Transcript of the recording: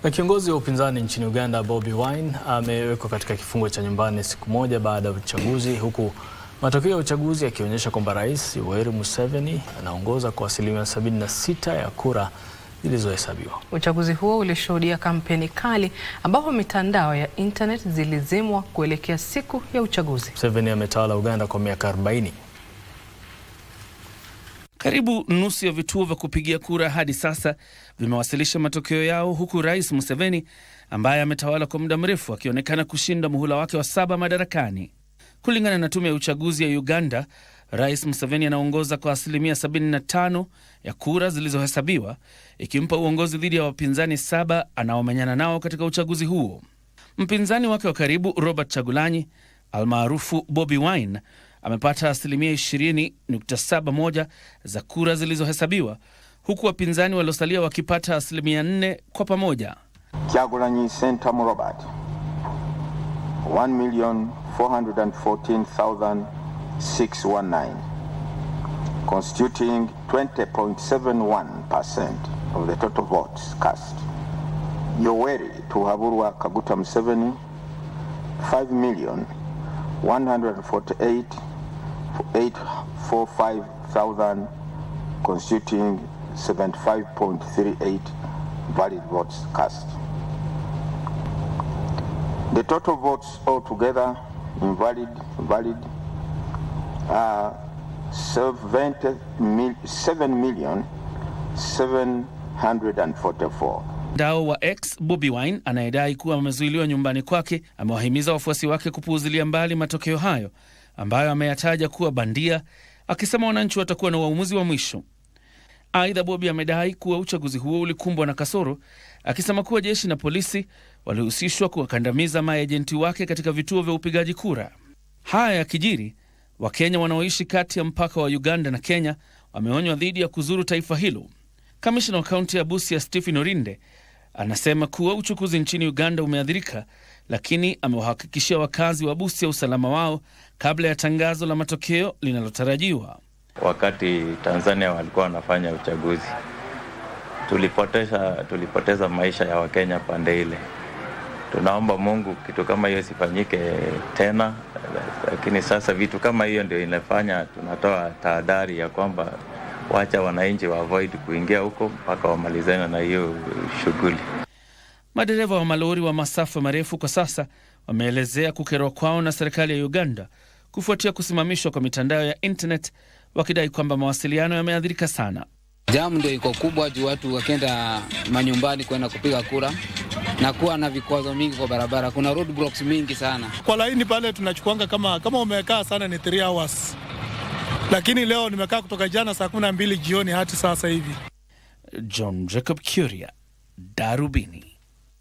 Na kiongozi wa upinzani nchini Uganda Bobi Wine amewekwa katika kifungo cha nyumbani siku moja baada ya uchaguzi, huku matokeo ya uchaguzi yakionyesha kwamba Rais Yoweri Museveni anaongoza kwa asilimia 76 ya kura zilizohesabiwa. Uchaguzi huo ulishuhudia kampeni kali ambapo mitandao ya internet zilizimwa kuelekea siku ya uchaguzi. Museveni ametawala Uganda kwa miaka 40. Karibu nusu ya vituo vya kupigia kura hadi sasa vimewasilisha matokeo yao, huku Rais Museveni ambaye ametawala kwa muda mrefu akionekana kushinda muhula wake wa 7 madarakani. Kulingana na tume ya uchaguzi ya Uganda, Rais Museveni anaongoza kwa asilimia 75 ya kura zilizohesabiwa, ikimpa uongozi dhidi ya wapinzani 7 anaomenyana nao katika uchaguzi huo. Mpinzani wake wa karibu Robert Kyagulanyi almaarufu Bobi Wine amepata asilimia 20.71 za kura zilizohesabiwa, huku wapinzani waliosalia wakipata asilimia 4 kwa pamoja. Kyagulanyi Sentamu Robert 1,414,619, constituting 20.71% of the total votes cast. Yoweri Tuhaburwa Kaguta Museveni 5,148,845,000, constituting 75.38 valid votes cast. The total votes altogether valid 7,744,000. Mtandao wa X, Bobi Wine anayedai kuwa amezuiliwa nyumbani kwake amewahimiza wafuasi wake kupuuzilia mbali matokeo hayo ambayo ameyataja kuwa bandia, akisema wananchi watakuwa na uamuzi wa mwisho. Aidha, Bobi amedai kuwa uchaguzi huo ulikumbwa na kasoro, akisema kuwa jeshi na polisi walihusishwa kuwakandamiza maajenti wake katika vituo vya upigaji kura. Haya yakijiri, Wakenya wanaoishi kati ya mpaka wa Uganda na Kenya wameonywa dhidi ya kuzuru taifa hilo. Kamishna wa kaunti ya Busia Stephen Orinde anasema kuwa uchukuzi nchini Uganda umeathirika, lakini amewahakikishia wakazi wa Busia usalama wao kabla ya tangazo la matokeo linalotarajiwa. Wakati Tanzania walikuwa wanafanya uchaguzi, tulipoteza maisha ya Wakenya pande ile. Tunaomba Mungu kitu kama hiyo sifanyike tena, lakini sasa vitu kama hiyo ndio inafanya tunatoa tahadhari ya kwamba wacha wananchi wa avoid kuingia huko mpaka wamalizane na hiyo shughuli. Madereva wa malori wa masafa marefu kwa sasa wameelezea kukerwa kwao na serikali ya Uganda kufuatia kusimamishwa kwa mitandao ya internet, wakidai kwamba mawasiliano yameathirika sana. Jamu ndio iko kubwa juu watu wakenda manyumbani kwenda kupiga kura na kuwa na vikwazo mingi kwa barabara. Kuna roadblocks mingi sana. Kwa laini pale tunachukuanga kama umekaa sana ni 3 hours. Lakini leo nimekaa kutoka jana saa 12 jioni hadi sasa hivi. John Jacob Kuria, Darubini.